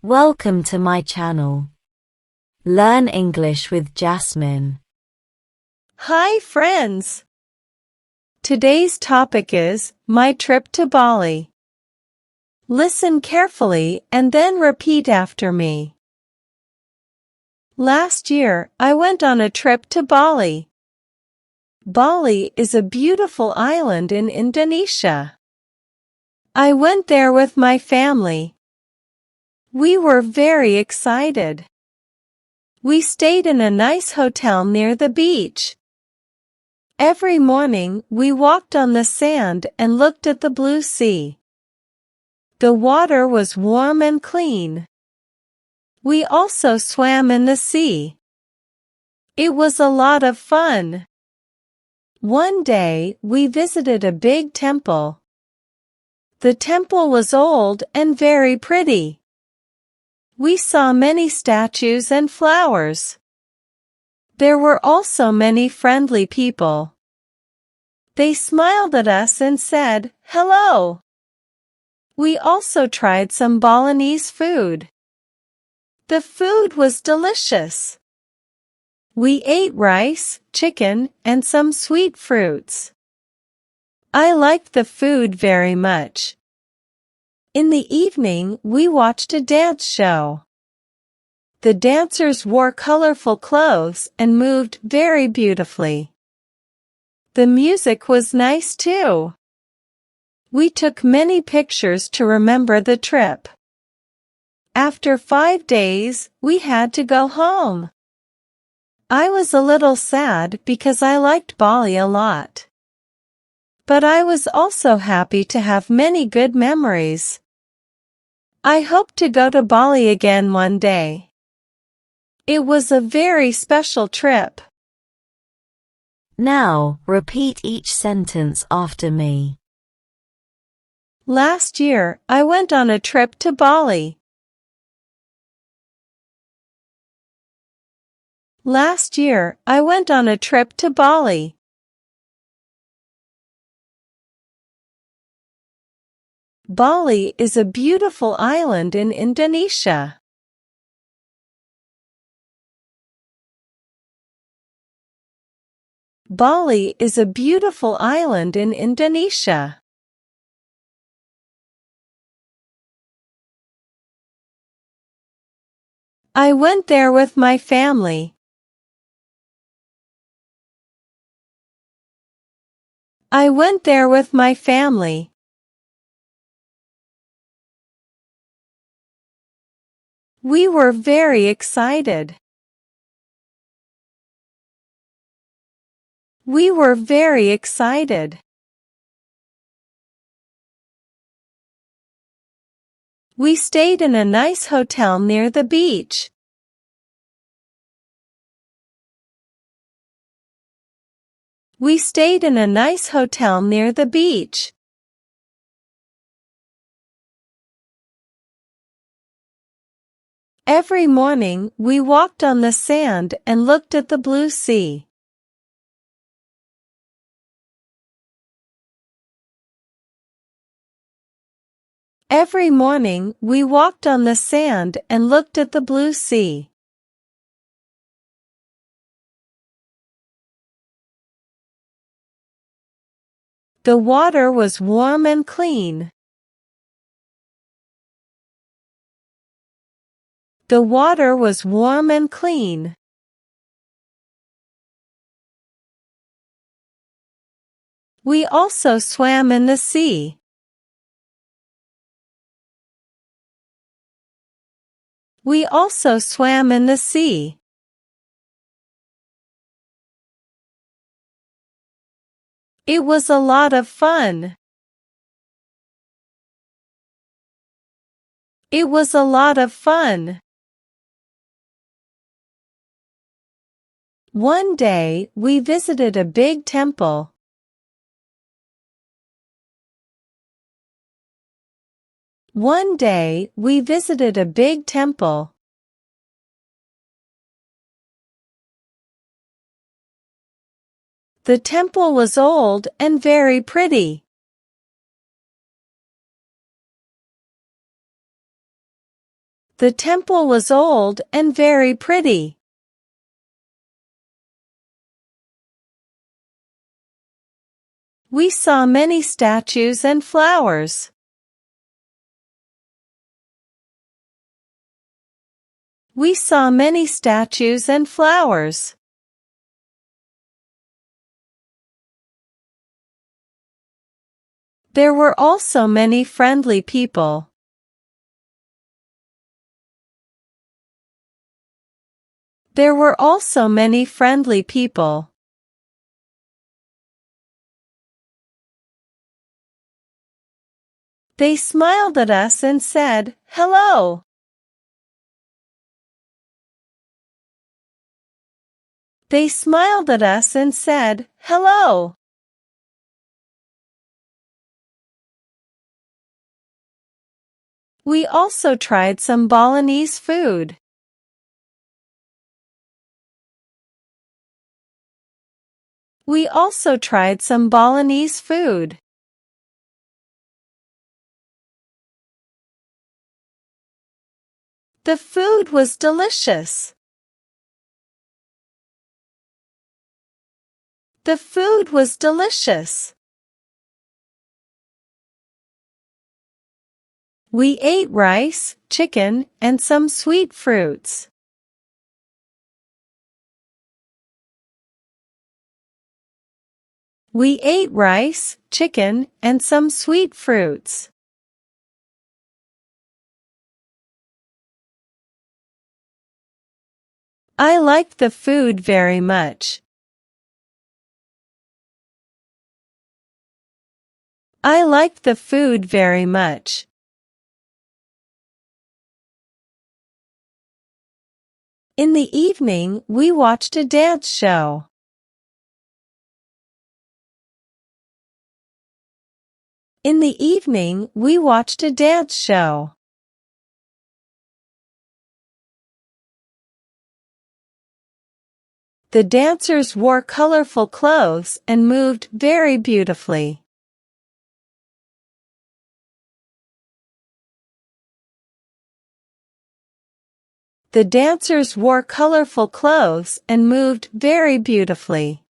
Welcome to my channel. Learn English with Jasmine. Hi friends! Today's topic is my trip to Bali. Listen carefully and then repeat after me. Last year, I went on a trip to Bali. Bali is a beautiful island in Indonesia. I went there with my family. We were very excited. We stayed in a nice hotel near the beach. Every morning, we walked on the sand and looked at the blue sea. The water was warm and clean. We also swam in the sea. It was a lot of fun. One day, we visited a big temple. The temple was old and very pretty. We saw many statues and flowers. There were also many friendly people. They smiled at us and said, "Hello." We also tried some Balinese food. The food was delicious. We ate rice, chicken, and some sweet fruits. I liked the food very much. In the evening, we watched a dance show. The dancers wore colorful clothes and moved very beautifully. The music was nice too. We took many pictures to remember the trip. After 5 days, we had to go home. I was a little sad because I liked Bali a lot. But I was also happy to have many good memories. I hope to go to Bali again one day. It was a very special trip. Now, repeat each sentence after me. Last year, I went on a trip to Bali. Last year, I went on a trip to Bali. Bali is a beautiful island in Indonesia. Bali is a beautiful island in Indonesia. I went there with my family. I went there with my family. We were very excited. We were very excited. We stayed in a nice hotel near the beach. We stayed in a nice hotel near the beach. Every morning, we walked on the sand and looked at the blue sea. Every morning, we walked on the sand and looked at the blue sea. The water was warm and clean. The water was warm and clean. We also swam in the sea. We also swam in the sea. It was a lot of fun. It was a lot of fun. One day, we visited a big temple. One day, we visited a big temple. The temple was old and very pretty. The temple was old and very pretty. We saw many statues and flowers. We saw many statues and flowers. There were also many friendly people. There were also many friendly people. They smiled at us and said, "Hello." They smiled at us and said, "Hello." We also tried some Balinese food. We also tried some Balinese food. The food was delicious. The food was delicious. We ate rice, chicken, and some sweet fruits. We ate rice, chicken, and some sweet fruits. I liked the food very much. I liked the food very much. In the evening, we watched a dance show. In the evening, we watched a dance show. The dancers wore colorful clothes and moved very beautifully. The dancers wore colorful clothes and moved very beautifully.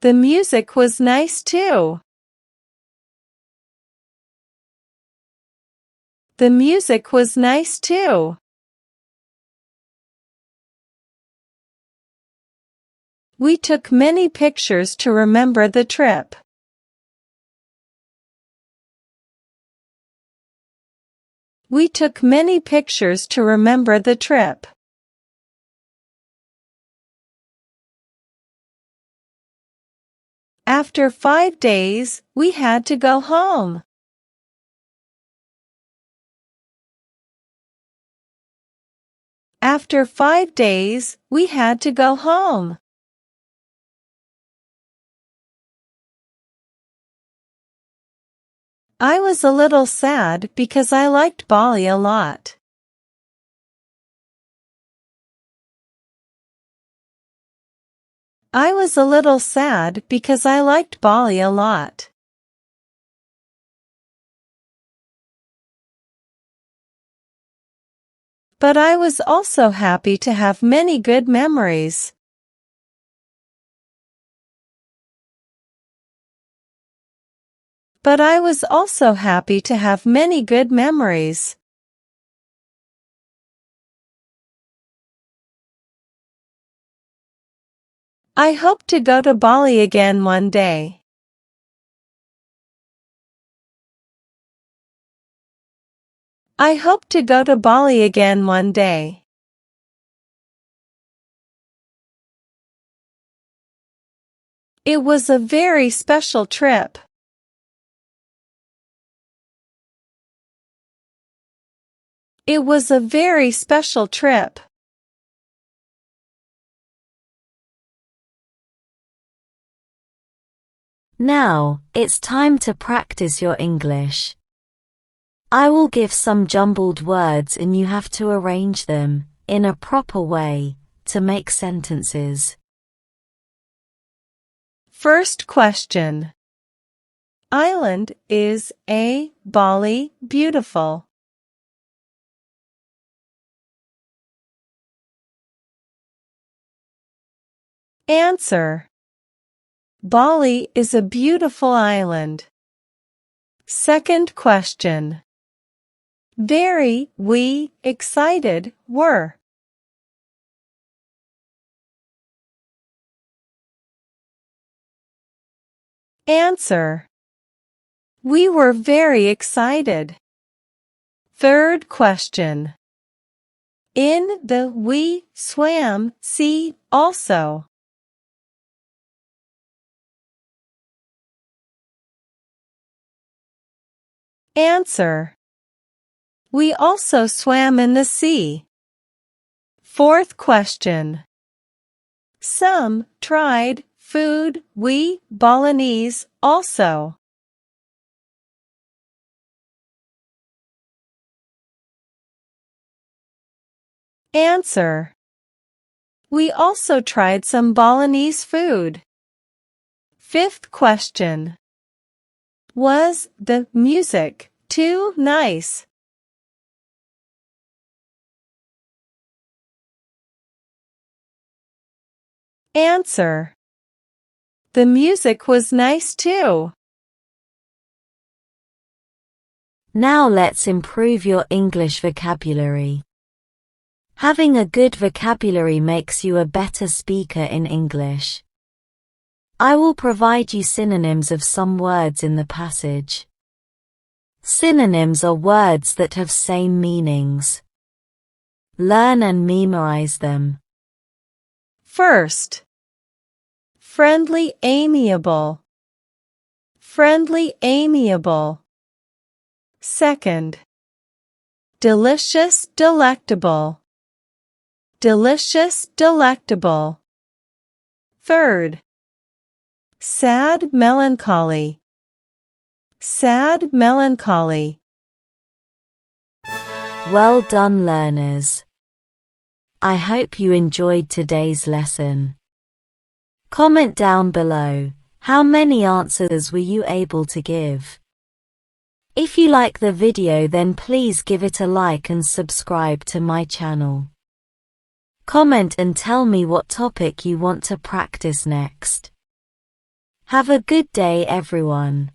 The music was nice too. The music was nice too. We took many pictures to remember the trip. We took many pictures to remember the trip. After 5 days, we had to go home. After 5 days, we had to go home. I was a little sad because I liked Bali a lot. I was a little sad because I liked Bali a lot. But I was also happy to have many good memories. But I was also happy to have many good memories. I hope to go to Bali again one day. I hope to go to Bali again one day. It was a very special trip. It was a very special trip. Now, it's time to practice your English. I will give some jumbled words and you have to arrange them, in a proper way, to make sentences. First question. Island is A. Bali beautiful? Answer. Bali is a beautiful island. Second question. Very, we, excited, were. Answer. We were very excited. Third question. In the we swam sea also. Answer. We also swam in the sea. Fourth question. Some tried food we Balinese also. Answer. We also tried some Balinese food. Fifth question. Was the music too nice? Answer. The music was nice too. Now let's improve your English vocabulary. Having a good vocabulary makes you a better speaker in English. I will provide you synonyms of some words in the passage. Synonyms are words that have same meanings. Learn and memorize them. First. Friendly, amiable. Friendly, amiable. Second. Delicious, delectable. Delicious, delectable. Third. Sad, melancholy. Sad, melancholy. Well done, learners. I hope you enjoyed today's lesson. Comment down below, how many answers were you able to give? If you like the video, then please give it a like and subscribe to my channel. Comment and tell me what topic you want to practice next. Have a good day, everyone.